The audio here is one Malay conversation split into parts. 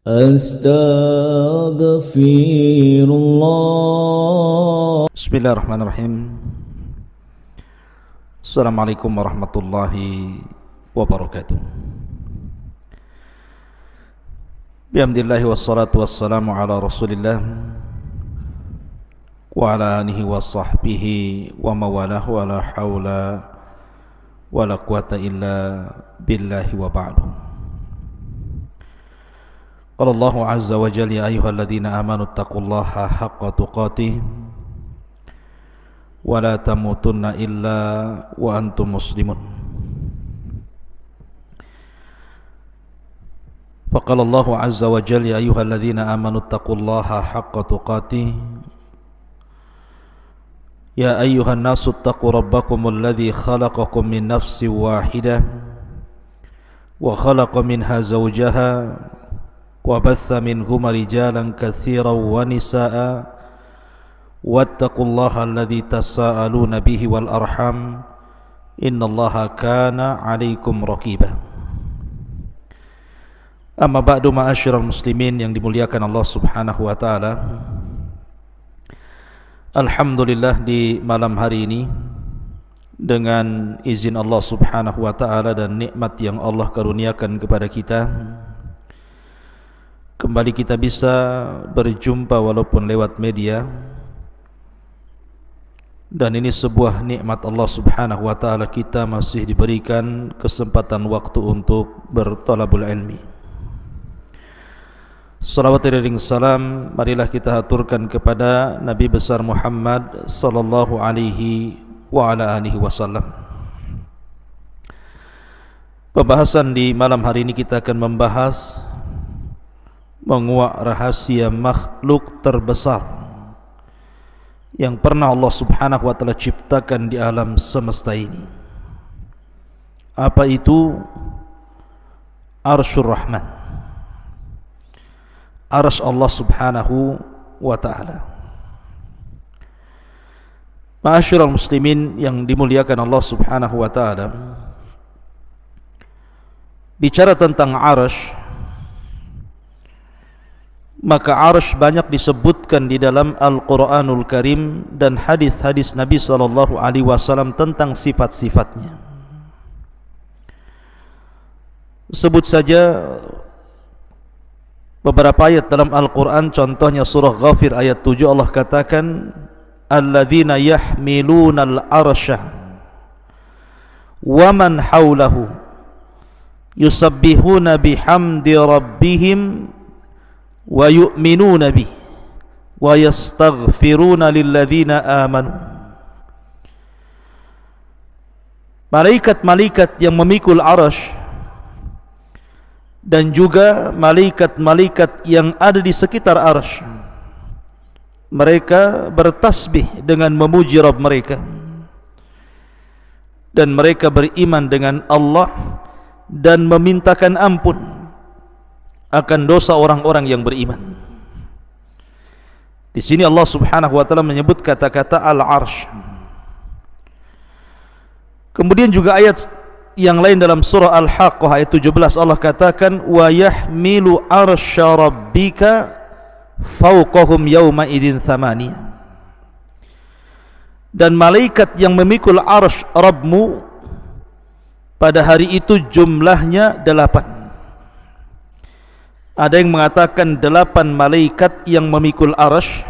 Astaghfirullah. Bismillahirrahmanirrahim. Assalamualaikum warahmatullahi wabarakatuh. Bihamdillahi wassalatu wassalamu ala rasulillah wa ala alihi wa sahbihi wa mawalah wa la hawla wa la quwata illa billahi wa ba'du. Qala Allahu azza wa jalla ya ayyuhalladzina amanu taqullaha haqqa tuqatih wa la tamutunna illa wa antum muslimun. Faqala Allahu azza wa jalla ya ayyuhalladzina amanu taqullaha haqqa tuqatih ya ayyuhan nasu taqu rabbakumul ladzi khalaqakum min nafsin wahidah wa khalaqa minha zawjaha وبث منهما رجالا كثيرا ونساء واتقوا الله الذي تساءلون به والأرحام إن الله كان عليكم رقيبا. Amma ba'du ma'asyiral muslimin yang dimuliakan Allah Subhanahu wa taala. Alhamdulillah di malam hari ini dengan izin Allah Subhanahu wa taala dan nikmat yang Allah karuniakan kepada kita, kembali kita bisa berjumpa walaupun lewat media, dan ini sebuah nikmat Allah Subhanahu wa taala, kita masih diberikan kesempatan waktu untuk berthalabul ilmi. Salawat dan salam marilah kita haturkan kepada Nabi besar Muhammad sallallahu alaihi wa ala alihi wasallam. Pembahasan di malam hari ini kita akan membahas menguak rahasia makhluk terbesar yang pernah Allah Subhanahu wa taala ciptakan di alam semesta ini. Apa itu? Arsyur Rahman, arsy Allah Subhanahu wa taala. Ma'asyiral muslimin yang dimuliakan Allah Subhanahu wa taala, bicara tentang arsy, maka arsy banyak disebutkan di dalam Al-Quranul Karim dan hadis-hadis Nabi SAW tentang sifat-sifatnya. Sebut saja beberapa ayat dalam Al-Quran, contohnya surah Ghafir ayat 7, Allah katakan alladzina yahmilunal arsya wa man hawlahu yusabbihuna bihamdi rabbihim wa yu'minuna bih wa yastaghfiruna lilladzina amanu. Malaikat-malaikat yang memikul arsy dan juga malaikat-malaikat yang ada di sekitar arsy, mereka bertasbih dengan memuji Rabb mereka, dan mereka beriman dengan Allah dan memintakan ampun akan dosa orang-orang yang beriman. Di sini Allah Subhanahu wa taala menyebut kata-kata al-arsy. Kemudian juga ayat yang lain dalam surah Al-Haqqah ayat 17, Allah katakan wa yahmilu arsya rabbika fawqahum yawma idzin thamaniyah. Dan malaikat yang memikul arsy Rabbmu pada hari itu jumlahnya 8. Ada yang mengatakan 8 malaikat yang memikul arsy,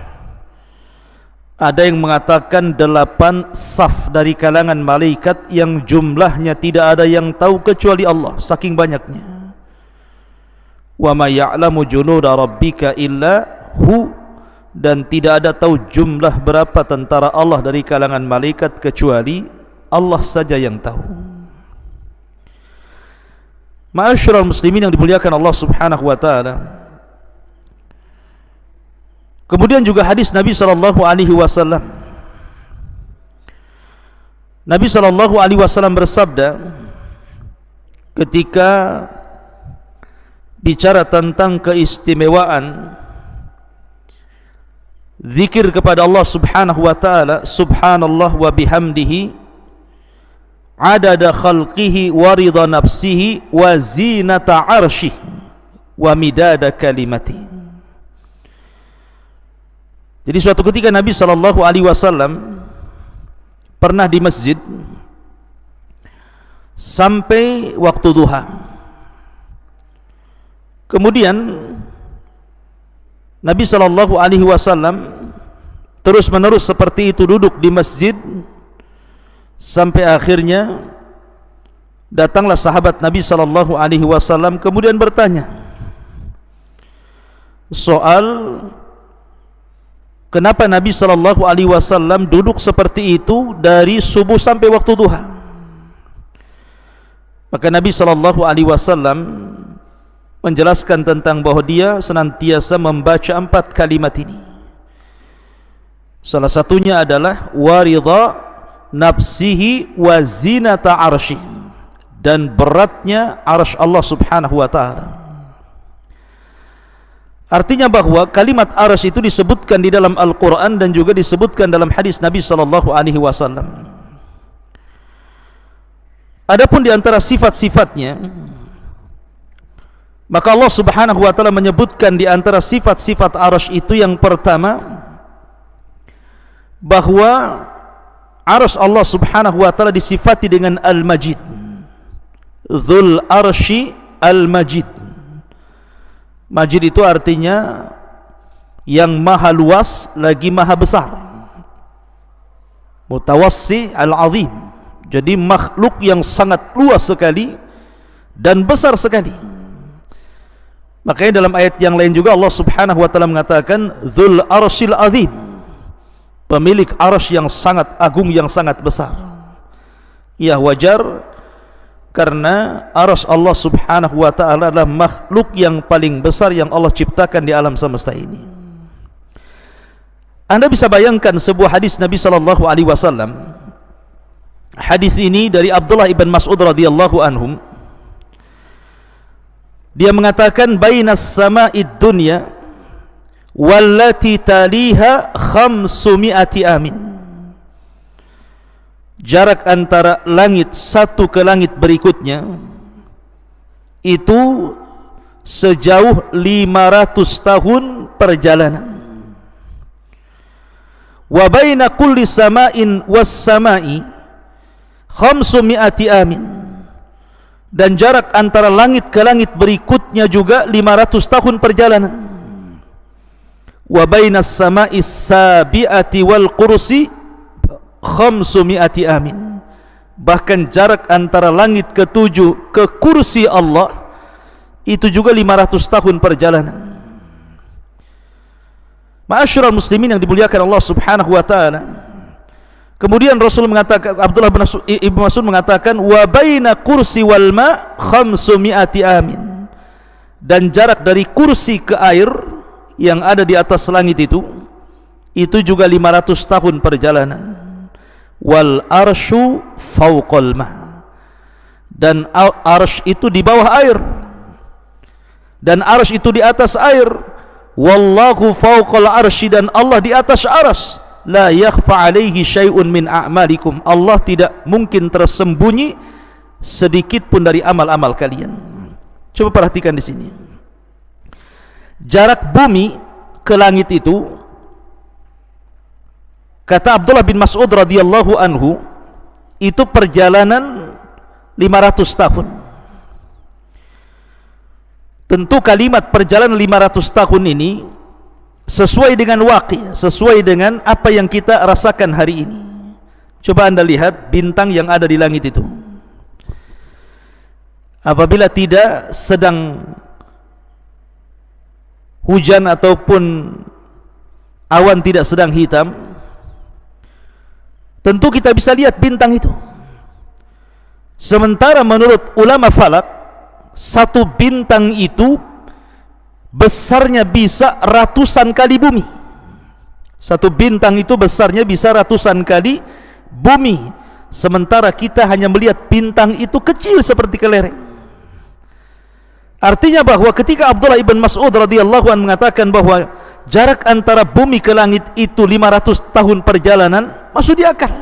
ada yang mengatakan 8 saf dari kalangan malaikat yang jumlahnya tidak ada yang tahu kecuali Allah, saking banyaknya. Wa ma ya'lamu junuda rabbika illa hu, dan tidak ada tahu jumlah berapa tentara Allah dari kalangan malaikat kecuali Allah saja yang tahu. Ma'asyiral muslimin yang dimuliakan Allah Subhanahu wa taala. Kemudian juga hadis Nabi sallallahu alaihi wasallam. Nabi sallallahu alaihi wasallam bersabda ketika bicara tentang keistimewaan zikir kepada Allah Subhanahu wa taala, subhanallah wa bihamdihi adada khalqihi wa ridha nafsihi wa zinata arsyih. wa midada kalimati. Jadi suatu ketika Nabi SAW pernah di masjid sampai waktu duha. Kemudian Nabi SAW terus menerus seperti itu duduk di masjid sampai akhirnya datanglah sahabat Nabi SAW kemudian bertanya soal kenapa Nabi SAW duduk seperti itu dari subuh sampai waktu duha. Maka Nabi SAW menjelaskan tentang bahwa dia senantiasa membaca 4 kalimat ini. Salah satunya adalah waridha nafsihi wa zinata arsyih, dan beratnya arsy Allah Subhanahu wa ta'ala. Artinya bahwa kalimat arsy itu disebutkan di dalam Al-Quran dan juga disebutkan dalam hadis Nabi SAW. Adapun di antara sifat-sifatnya, maka Allah Subhanahu wa ta'ala menyebutkan di antara sifat-sifat arsy itu yang pertama, bahwa arsy Allah Subhanahu wa ta'ala disifati dengan Al-Majid, Dzul Arsy Al-Majid. Majid itu artinya yang maha luas lagi maha besar, Mutawassi Al-Azim. Jadi makhluk yang sangat luas sekali dan besar sekali. Makanya dalam ayat yang lain juga Allah Subhanahu wa ta'ala mengatakan Dzul Arsyil Azim, pemilik arsy yang sangat agung, yang sangat besar. Ya, wajar karena arsy Allah Subhanahu wa ta'ala adalah makhluk yang paling besar yang Allah ciptakan di alam semesta ini. Anda bisa bayangkan sebuah hadis Nabi SAW. Hadis ini dari Abdullah ibn Mas'ud radhiyallahu anhum. Dia mengatakan bainas sama'id dunya wallati taliha 500 amin. Jarak antara langit satu ke langit berikutnya itu sejauh 500 tahun perjalanan. Wa baina kulli sama'in was sama'i 500 amin. Dan jarak antara langit ke langit berikutnya juga 500 tahun perjalanan. Wa bainas sama'is sabi'ati wal kursi 500 amin. Bahkan jarak antara langit ke-7 ke kursi Allah itu juga 500 tahun perjalanan. Ma'asyiral muslimin yang dimuliakan Allah Subhanahu wa ta'ala. Kemudian Rasul mengatakan, Abdullah bin Ibnu Mas'ud mengatakan wa baina kursi wal ma 500 amin. Dan jarak dari kursi ke air yang ada di atas langit itu juga 500 tahun perjalanan. Wal arsyu fawqal ma, dan arsy itu di bawah air, dan arsy itu di atas air. Wallahu fawqal arsy, dan Allah di atas arsy. La yakhfa alaihi syai'un min a'malikum, Allah tidak mungkin tersembunyi sedikit pun dari amal-amal kalian. Coba perhatikan di sini. Jarak bumi ke langit itu, kata Abdullah bin Mas'ud radhiyallahu anhu, itu perjalanan 500 tahun. Tentu kalimat perjalanan 500 tahun ini sesuai dengan waqi', sesuai dengan apa yang kita rasakan hari ini. Coba Anda lihat bintang yang ada di langit itu. Apabila tidak sedang hujan ataupun awan tidak sedang hitam, tentu kita bisa lihat bintang itu. Sementara menurut ulama falak, satu bintang itu besarnya bisa ratusan kali bumi. Satu bintang itu besarnya bisa ratusan kali bumi, sementara kita hanya melihat bintang itu kecil seperti kelereng. Artinya bahwa ketika Abdullah ibn Mas'ud radhiyallahu anhu mengatakan bahwa jarak antara bumi ke langit itu 500 tahun perjalanan, masuk di akal.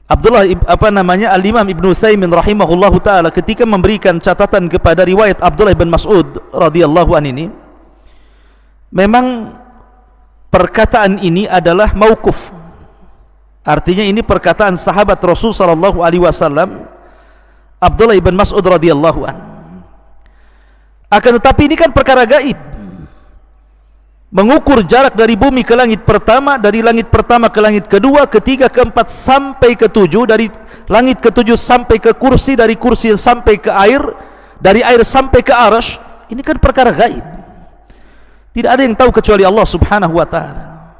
Al-Imam Ibnu Utsaimin rahimahullahu taala ketika memberikan catatan kepada riwayat Abdullah bin Mas'ud radhiyallahu an ini, memang perkataan ini adalah mauquf. Artinya ini perkataan sahabat Rasul sallallahu alaihi wasallam Abdullah bin Mas'ud radhiyallahu an. Akan tetapi ini kan perkara gaib. Mengukur jarak dari bumi ke langit pertama, dari langit pertama ke langit kedua, ketiga, keempat sampai ketujuh, dari langit ketujuh sampai ke kursi, dari kursi sampai ke air, dari air sampai ke arasy. Ini kan perkara gaib. Tidak ada yang tahu kecuali Allah Subhanahu wa taala.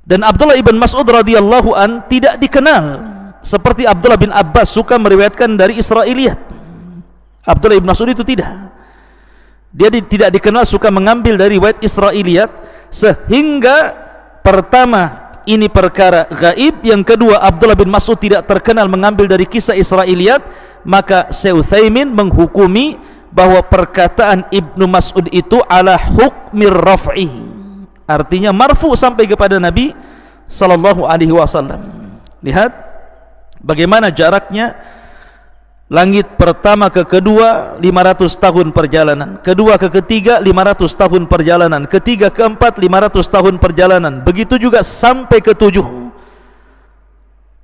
Dan Abdullah ibn Mas'ud radhiyallahu an tidak dikenal seperti Abdullah bin Abbas suka meriwayatkan dari Israiliyat. Abdullah ibn Mas'ud itu tidak. Dia tidak dikenal suka mengambil dari riwayat Israiliyat, sehingga pertama ini perkara gaib, yang kedua Abdullah bin Mas'ud tidak terkenal mengambil dari kisah Israiliyat, maka Syekh Utsaimin menghukumi bahwa perkataan Ibnu Mas'ud itu ala hukmir raf'i, artinya marfu sampai kepada Nabi sallallahu alaihi wasallam. Lihat bagaimana jaraknya. Langit pertama ke kedua 500 tahun perjalanan, kedua ke ketiga 500 tahun perjalanan, ketiga ke empat 500 tahun perjalanan, begitu juga sampai ke tujuh.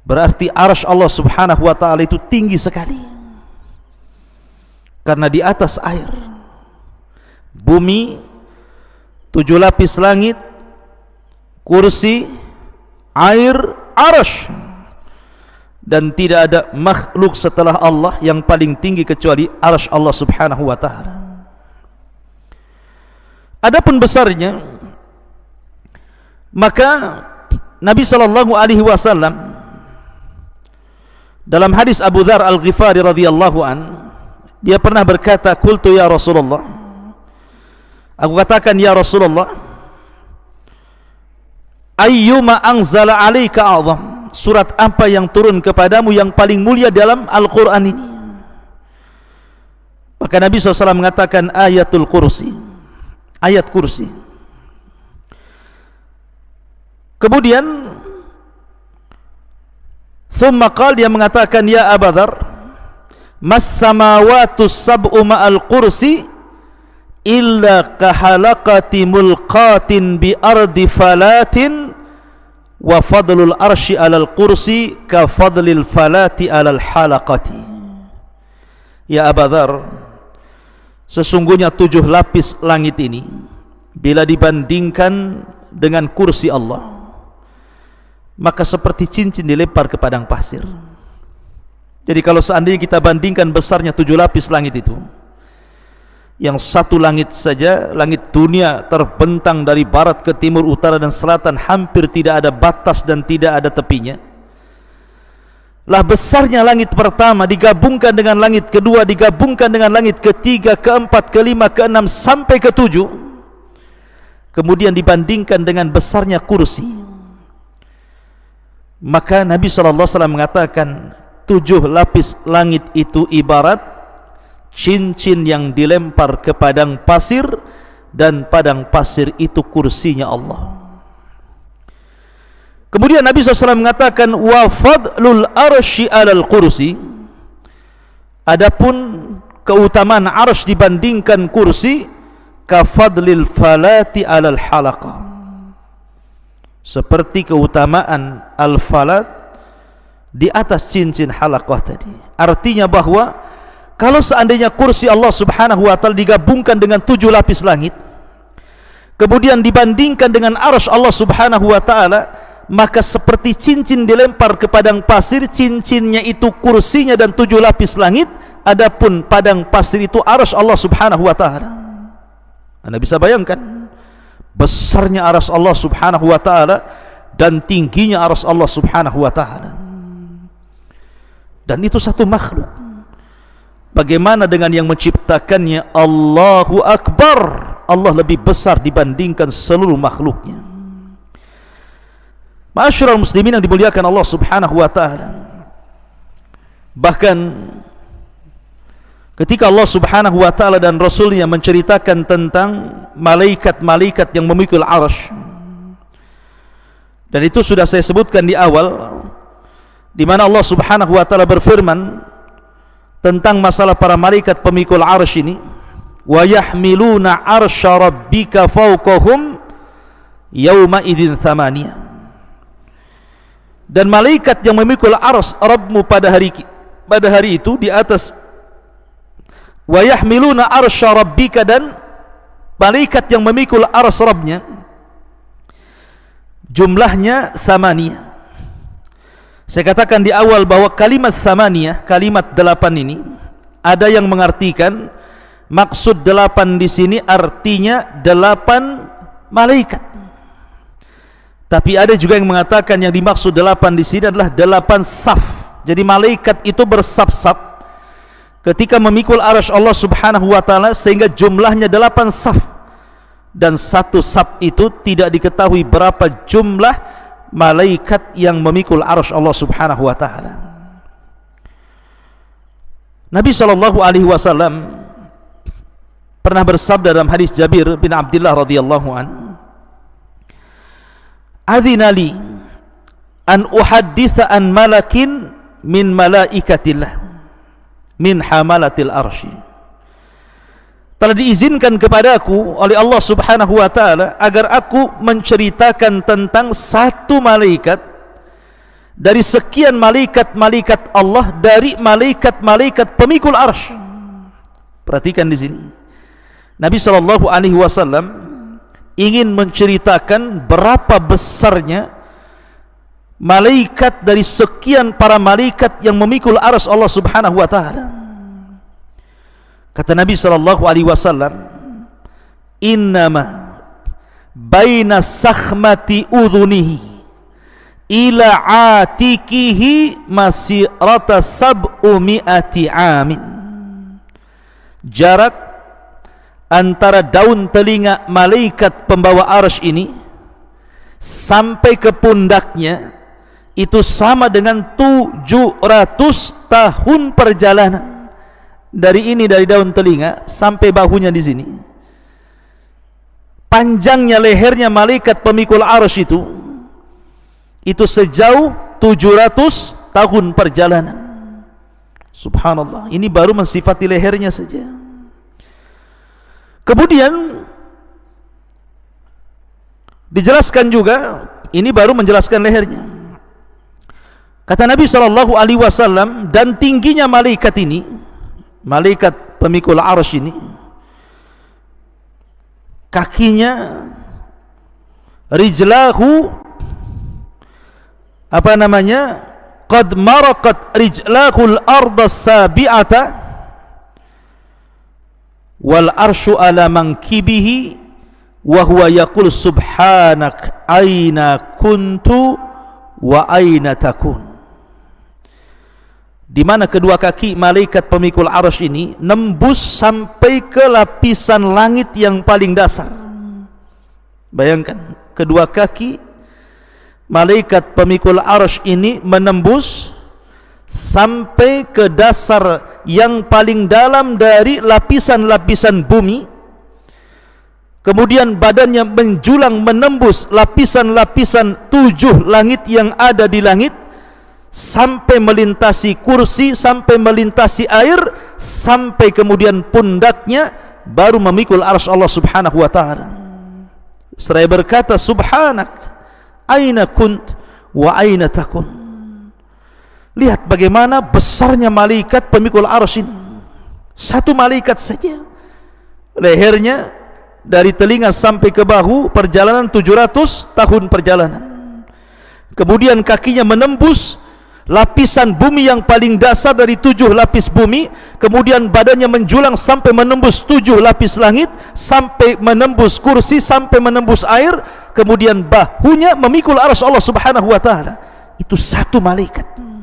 Berarti arsy Allah Subhanahu wa taala itu tinggi sekali, karena di atas air. Bumi 7 lapis langit, kursi, air, arsy. Dan tidak ada makhluk setelah Allah yang paling tinggi kecuali arsy Allah Subhanahu wa taala. Adapun besarnya, maka Nabi sallallahu alaihi wasallam dalam hadis Abu Dzar Al-Ghifari radhiyallahu an, dia pernah berkata, qultu ya Rasulullah, aku katakan ya Rasulullah, ayyuma anzala 'alaika a'zam, surat apa yang turun kepadamu yang paling mulia dalam Al-Quran ini? Maka Nabi SAW mengatakan ayatul kursi, ayat kursi. Kemudian thumma qala, dia mengatakan ya Abu Dzar, mas samawatu sab'u ma'al kursi illa kahalaqati mulqatin bi ardi falatin wa fadlul arsy alal kursi ka fadlil falati alal halaqati. Ya Abu Dzar, sesungguhnya 7 lapis langit ini bila dibandingkan dengan kursi Allah, maka seperti cincin dilempar ke padang pasir. Jadi kalau seandainya kita bandingkan besarnya 7 lapis langit itu, yang satu langit saja, langit dunia terbentang dari barat ke timur, utara dan selatan, hampir tidak ada batas dan tidak ada tepinya. Lah besarnya langit pertama digabungkan dengan langit kedua, digabungkan dengan langit ketiga, keempat, kelima, keenam sampai ketujuh, kemudian dibandingkan dengan besarnya kursi, maka Nabi SAW mengatakan 7 lapis langit itu ibarat cincin yang dilempar ke padang pasir, dan padang pasir itu kursinya Allah. Kemudian Nabi SAW mengatakan wa fadlul arsy alal kursi, adapun keutamaan arsy dibandingkan kursi, ka fadlil falati alal halaqah, seperti keutamaan al-falat di atas cincin halaqah tadi. Artinya bahwa kalau seandainya kursi Allah Subhanahu wa taala digabungkan dengan 7 lapis langit, kemudian dibandingkan dengan arsy Allah Subhanahu wa taala, maka seperti cincin dilempar ke padang pasir, cincinnya itu kursinya dan 7 lapis langit, adapun padang pasir itu arsy Allah Subhanahu wa taala. Anda bisa bayangkan besarnya arsy Allah Subhanahu wa taala dan tingginya arsy Allah Subhanahu wa taala. Dan itu satu makhluk. Bagaimana dengan yang menciptakannya? Allahu Akbar, Allah lebih besar dibandingkan seluruh makhluknya. Ma'asyiral muslimin yang dimuliakan Allah Subhanahu wa taala, bahkan ketika Allah Subhanahu wa taala dan Rasulnya menceritakan tentang malaikat-malaikat yang memikul arsy, dan itu sudah saya sebutkan di awal, di mana Allah Subhanahu wa taala berfirman tentang masalah para malaikat pemikul arsy ini, wa yahmiluna arsya rabbika fawqahum yauma idzin thamaniyah. Dan malaikat yang memikul arsy Rabbmu pada hari itu di atas, wa yahmiluna arsya rabbika, dan malaikat yang memikul arsy Rabbnya jumlahnya thamaniyah. Saya katakan di awal bahwa kalimat thamaniyah, kalimat 8 ini, ada yang mengartikan maksud 8 di sini artinya 8 malaikat. Tapi ada juga yang mengatakan yang dimaksud 8 di sini adalah 8 saf. Jadi malaikat itu bersaf-saf ketika memikul arsy Allah Subhanahu wa taala, sehingga jumlahnya 8 saf. Dan satu saf itu tidak diketahui berapa jumlah malaikat yang memikul arsy Allah Subhanahu wa taala. Nabi sallallahu alaihi wasallam pernah bersabda dalam hadis Jabir bin Abdullah radhiyallahu an, "Adzina li an uhadditsa an malakin min malaikatillah min hamalatil arsy." Telah diizinkan kepadaku oleh Allah Subhanahu wa taala agar aku menceritakan tentang satu malaikat dari sekian malaikat-malaikat Allah, dari malaikat-malaikat pemikul arsy. Perhatikan di sini. Nabi sallallahu alaihi wasallam ingin menceritakan berapa besarnya malaikat dari sekian para malaikat yang memikul arsy Allah Subhanahu wa taala. Kata Nabi sallallahu alaihi wasallam, "Innama baina sakhmati udhunihi ila atikihi masirata sab'umi'ati amin." Jarak antara daun telinga malaikat pembawa arsy ini sampai ke pundaknya itu sama dengan 700 tahun perjalanan. Dari daun telinga sampai bahunya di sini. Panjangnya lehernya malaikat pemikul arsy itu sejauh 700 tahun perjalanan. Subhanallah, ini baru mensifati lehernya saja. Kemudian dijelaskan juga, ini baru menjelaskan lehernya. Kata Nabi sallallahu alaihi wasallam, dan tingginya malaikat ini, malaikat pemikul arsy ini, kakinya, rijlahu, qad maraqat rijlahul arda sabi'ata wal arsyu ala mankibihi wa huwa yaqul subhanak aina kuntu wa aina takun. Di mana kedua kaki malaikat pemikul arsy ini nembus sampai ke lapisan langit yang paling dasar. Bayangkan, kedua kaki malaikat pemikul arsy ini menembus sampai ke dasar yang paling dalam dari lapisan-lapisan bumi. Kemudian badannya menjulang menembus lapisan-lapisan 7 langit yang ada di langit, sampai melintasi kursi, sampai melintasi air, sampai kemudian pundaknya baru memikul arsy Allah Subhanahu wa taala. Seraya berkata, subhanak aina kunt wa aina takun. Lihat bagaimana besarnya malaikat pemikul arsy ini. Satu malaikat saja, lehernya dari telinga sampai ke bahu perjalanan 700 tahun perjalanan. Kemudian kakinya menembus lapisan bumi yang paling dasar dari 7 lapis bumi, kemudian badannya menjulang sampai menembus 7 lapis langit, sampai menembus kursi, sampai menembus air, kemudian bahunya memikul arsy Allah Subhanahu wa taala. Itu satu malaikat.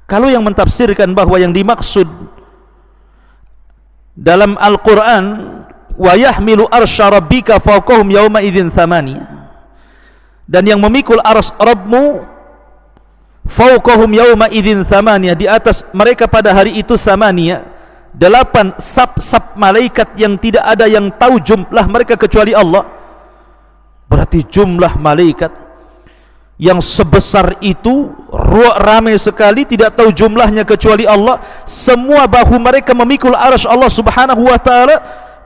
Kalau yang mentafsirkan bahwa yang dimaksud dalam Al-Quran wa yahmilu arsya rabbika fawqahum yauma idzin thamaniyah, dan yang memikul arsy Rabbmu fawqahum yauma idzin thamaniyah, di atas mereka pada hari itu thamaniyah, 8 sab-sab malaikat yang tidak ada yang tahu jumlah mereka kecuali Allah. Berarti jumlah malaikat yang sebesar itu, ramai sekali, tidak tahu jumlahnya kecuali Allah. Semua bahu mereka memikul arsy Allah subhanahu wa ta'ala.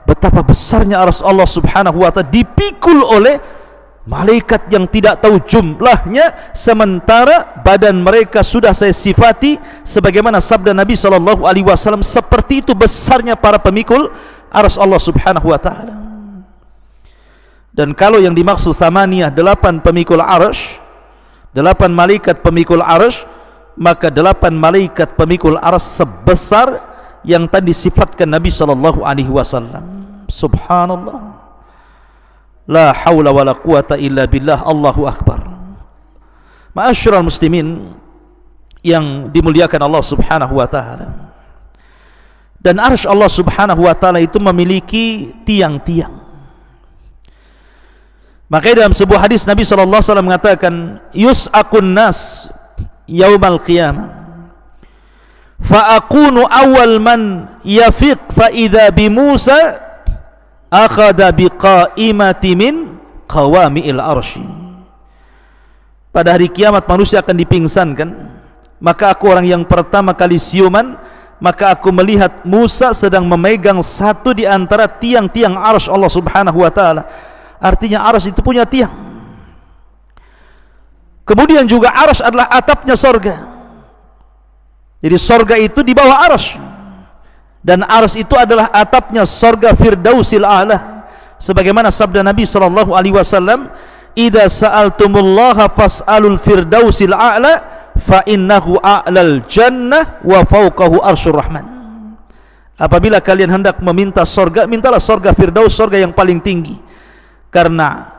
Betapa besarnya arsy Allah subhanahu wa ta'ala dipikul oleh malaikat yang tidak tahu jumlahnya, sementara badan mereka sudah saya sifati sebagaimana sabda Nabi SAW, seperti itu besarnya para pemikul arsy Allah subhanahu wa ta'ala. Dan kalau yang dimaksud thamaniyah, 8 pemikul arsy, 8 malaikat pemikul arsy, maka 8 malaikat pemikul arsy sebesar yang tadi sifatkan Nabi SAW. Subhanallah, la haula wala quwata illa billah. Allahu akbar. Ma'asyiral muslimin yang dimuliakan Allah subhanahu wa ta'ala, dan arsy Allah subhanahu wa ta'ala itu memiliki tiang-tiang. Makanya dalam sebuah hadis Nabi SAW mengatakan, yus'akun nas yaumal qiyamah fa'akunu awal man yafiq fa'idha bi Musa akhada biqaimati min qawami'il arsy. Pada hari kiamat manusia akan dipingsankan, maka aku orang yang pertama kali siuman, maka aku melihat Musa sedang memegang satu di antara tiang-tiang arsy Allah subhanahu wa ta'ala. Artinya arsy itu punya tiang. Kemudian juga arsy adalah atapnya sorga. Jadi sorga itu di bawah arsy, dan arsy itu adalah atapnya sorga Firdausil A'la, sebagaimana sabda Nabi SAW, idza sa'altumullaha fas'alul Firdausil A'la fa innahu a'lal jannah wa fawqahu arsyur rahman. Apabila kalian hendak meminta sorga, mintalah sorga Firdaus, sorga yang paling tinggi, karena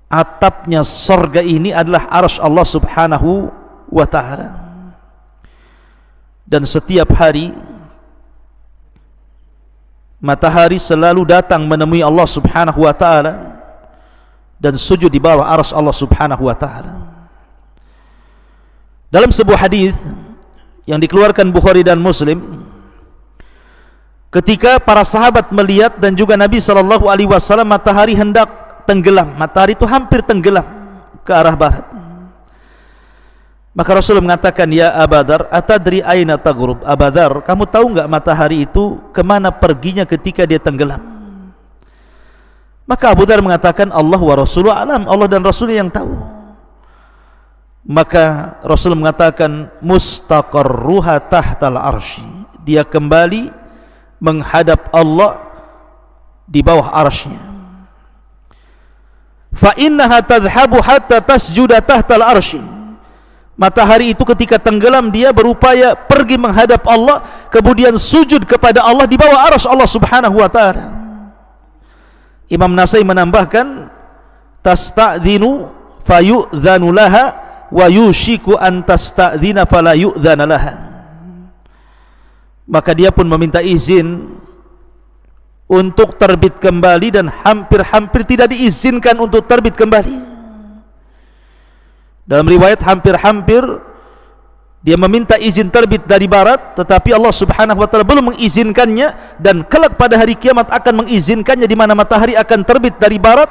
atapnya sorga ini adalah arsy Allah subhanahu wa ta'ala. Dan setiap hari matahari selalu datang menemui Allah subhanahu wa ta'ala dan sujud di bawah arsy Allah subhanahu wa ta'ala. Dalam sebuah hadis yang dikeluarkan Bukhari dan Muslim, ketika para sahabat melihat dan juga Nabi SAW, matahari hendak tenggelam, matahari itu hampir tenggelam ke arah barat, maka Rasul mengatakan, ya Abadar, atadri aina taghrub? Abadar, kamu tahu enggak matahari itu kemana perginya ketika dia tenggelam? Maka Abu Dar mengatakan, Allah wa Rasuluh alam, Allah dan Rasulnya yang tahu. Maka Rasul mengatakan, mustaqarruha tahtal arsy, dia kembali menghadap Allah di bawah arsy-Nya. Fa innaha tadhhabu hatta tasjuda tahtal arsy. Matahari itu ketika tenggelam dia berupaya pergi menghadap Allah, kemudian sujud kepada Allah di bawah arsy Allah subhanahu wa ta'ala. Imam Nasai menambahkan, tasta'dhinu fayu'dhanu laha wa yushiku an tasta'dhina fala yu'dhana laha. Maka dia pun meminta izin untuk terbit kembali, dan hampir-hampir tidak diizinkan untuk terbit kembali. Dalam riwayat hampir-hampir dia meminta izin terbit dari barat, tetapi Allah subhanahu wa ta'ala belum mengizinkannya, dan kelak pada hari kiamat akan mengizinkannya, di mana matahari akan terbit dari barat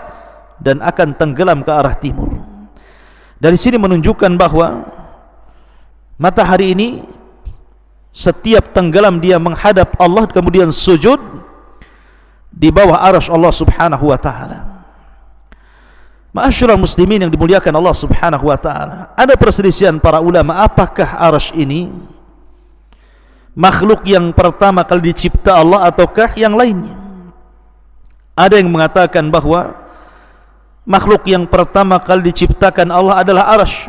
dan akan tenggelam ke arah timur. Dari sini menunjukkan bahwa matahari ini setiap tenggelam dia menghadap Allah, kemudian sujud di bawah arsy Allah subhanahu wa ta'ala. Ma'asyiral muslimin yang dimuliakan Allah subhanahu wa ta'ala, ada perselisihan para ulama, apakah arsy ini makhluk yang pertama kali dicipta Allah ataukah yang lainnya. Ada yang mengatakan bahwa makhluk yang pertama kali diciptakan Allah adalah arsy,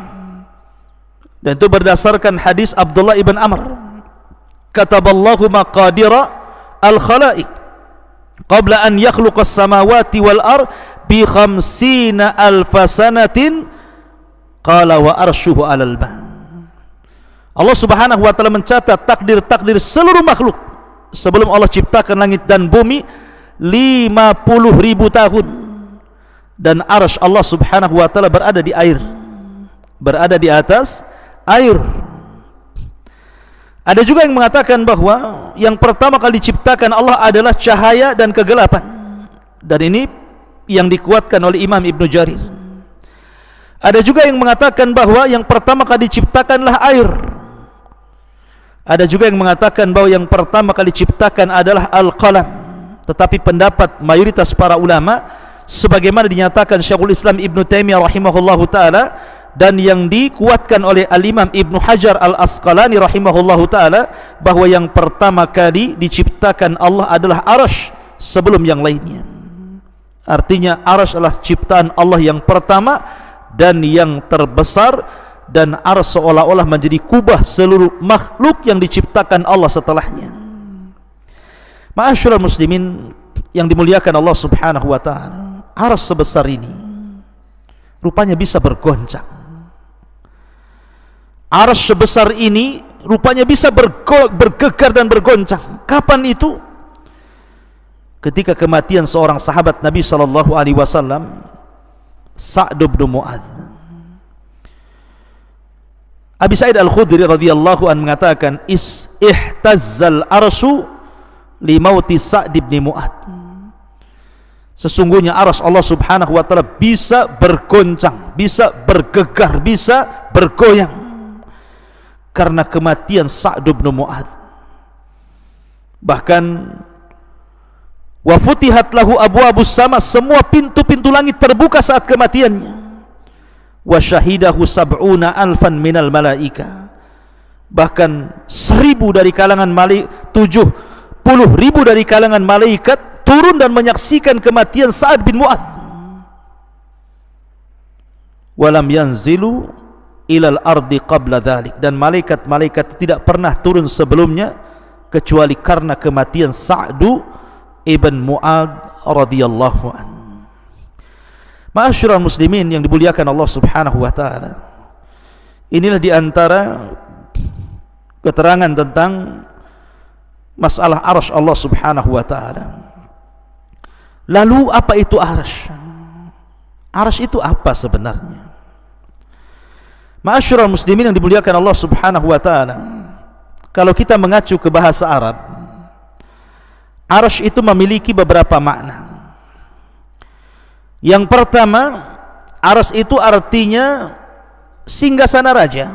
dan itu berdasarkan hadis Abdullah ibn Amr, kataballahu maqadira al-khalaiq qabla an yakhluqas samawati wal ard bi 50,000 sanatin qala wa arshuhu 'alal ma. Allah subhanahu wa ta'ala mencatat takdir-takdir seluruh makhluk sebelum Allah ciptakan langit dan bumi 50.000 tahun, dan arsy Allah subhanahu wa ta'ala berada di air, berada di atas air. Ada juga yang mengatakan bahwa yang pertama kali diciptakan Allah adalah cahaya dan kegelapan, dan ini yang dikuatkan oleh Imam Ibn Jarir. Ada juga yang mengatakan bahwa yang pertama kali diciptakanlah air. Ada juga yang mengatakan bahwa yang pertama kali diciptakan adalah al-qalam. Tetapi pendapat mayoritas para ulama, sebagaimana dinyatakan Syekhul Islam Ibn Taimiyah rahimahullahu ta'ala, dan yang dikuatkan oleh Al-Imam Ibn Hajar Al-Asqalani rahimahullahu ta'ala, bahwa yang pertama kali diciptakan Allah adalah arash sebelum yang lainnya. Artinya arash adalah ciptaan Allah yang pertama dan yang terbesar, dan arash seolah-olah menjadi kubah seluruh makhluk yang diciptakan Allah setelahnya. Ma'asyiral muslimin yang dimuliakan Allah subhanahu wa ta'ala, arash sebesar ini rupanya bisa bergoncang. Arash sebesar ini rupanya bisa bergegar dan bergoncang. Kapan itu? Ketika kematian seorang sahabat Nabi sallallahu alaihi wasallam, Sa'd bin Mu'adz. Abi Sa'id Al-Khudri radhiyallahu anhu mengatakan, ihtazzal arsyu li mauti Sa'd bin Mu'adz. Sesungguhnya arsy Allah subhanahu wa ta'ala bisa bergoncang, bisa bergegar, bisa bergoyang karena kematian Sa'd bin Mu'adz. Bahkan wa futihat lahu abwabus sama, semua pintu-pintu langit terbuka saat kematiannya. Wa syahidahu sab'una alfan minal malaika, bahkan 1000 dari kalangan malaikat, 70.000 dari kalangan malaikat turun dan menyaksikan kematian Sa'd bin Mu'adz. Walam yanzilu ilal ardi qabla dhalik, dan malaikat-malaikat tidak pernah turun sebelumnya kecuali karena kematian Sa'd ibn Mu'adz radhiyallahu anhu. Ma'asyiral muslimin yang dimuliakan Allah subhanahu wa ta'ala, inilah diantara keterangan tentang masalah arsy Allah subhanahu wa ta'ala. Lalu apa itu arsy? Arsy itu apa sebenarnya? Ma'asyiral muslimin yang dimuliakan Allah subhanahu wa ta'ala, kalau kita mengacu ke bahasa Arab, arsy itu memiliki beberapa makna. Yang pertama, arsy itu artinya singgasana raja.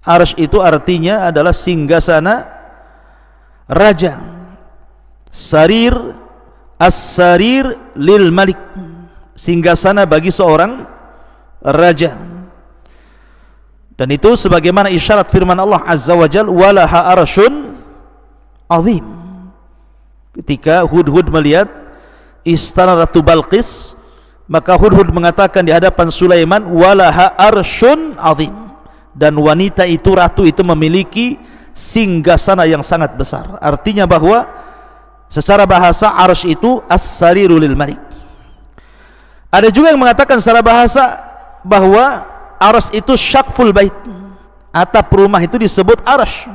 Arsy itu artinya adalah singgasana raja. Sarir, as-sarir lil malik, singgasana bagi seorang raja. Dan itu sebagaimana isyarat firman Allah azza wa jalla, walaha arsyun azim. Ketika Hudhud melihat istana Ratu Balqis, maka Hudhud mengatakan di hadapan Sulaiman, walaha arsyun azim, dan wanita itu, ratu itu memiliki singgasana yang sangat besar. Artinya bahwa secara bahasa arsy itu as-sariru lil malik. Ada juga yang mengatakan secara bahasa bahwa arsy itu syaqful bait, atap rumah itu disebut arsy.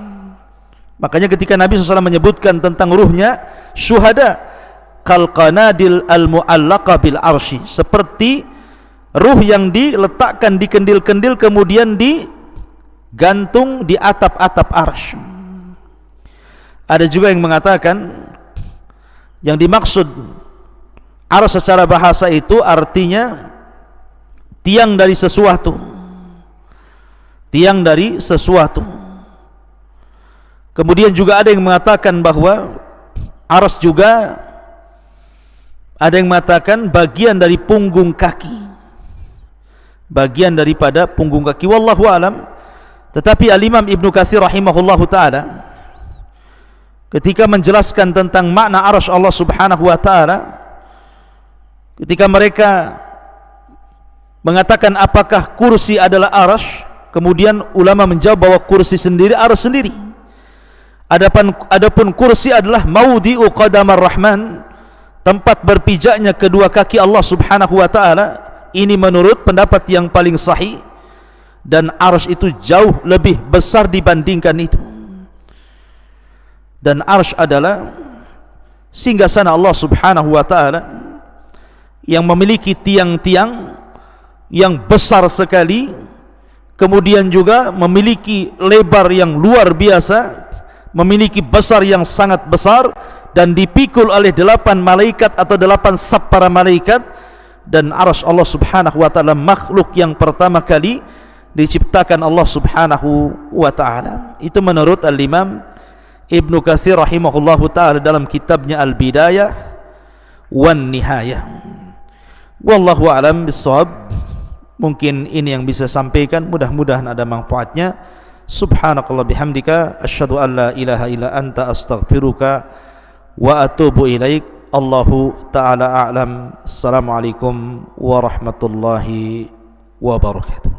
Makanya ketika Nabi SAW menyebutkan tentang ruhnya syuhada, kal qanadil al-mu'allaqa bil arsy, seperti ruh yang diletakkan di kendil-kendil kemudian digantung di atap-atap arsy. Ada juga yang mengatakan yang dimaksud arsy secara bahasa itu artinya tiang dari sesuatu, tiang dari sesuatu. Kemudian juga ada yang mengatakan bahwa arsy juga, ada yang mengatakan bagian dari punggung kaki, bagian daripada punggung kaki, wallahu alam. Tetapi Al-Imam Ibn Katsir rahimahullahu ta'ala ketika menjelaskan tentang makna arsy Allah subhanahu wa ta'ala, ketika mereka mengatakan apakah kursi adalah arsy, kemudian ulama menjawab bahwa kursi sendiri arsy sendiri. Adapun kursi adalah maudhi'u qadamar rahman, tempat berpijaknya kedua kaki Allah subhanahu wa ta'ala. Ini menurut pendapat yang paling sahih, dan arsy itu jauh lebih besar dibandingkan itu. Dan arsy adalah singgasana Allah subhanahu wa ta'ala yang memiliki tiang-tiang yang besar sekali, kemudian juga memiliki lebar yang luar biasa, memiliki besar yang sangat besar, dan dipikul oleh 8 malaikat atau 8 saf para malaikat, dan arasy Allah Subhanahu wa taala makhluk yang pertama kali diciptakan Allah Subhanahu wa taala. Itu menurut Al-Imam Ibnu Katsir rahimahullahu taala dalam kitabnya Al-Bidayah wan Nihayah. Wallahu a'lam bissawab. Mungkin ini yang bisa sampaikan, mudah-mudahan ada manfaatnya. Subhanakallah bihamdika asyhadu an la ilaha illa anta astaghfiruka wa atubu ilaik. Allahu ta'ala a'lam. Assalamualaikum warahmatullahi wabarakatuh.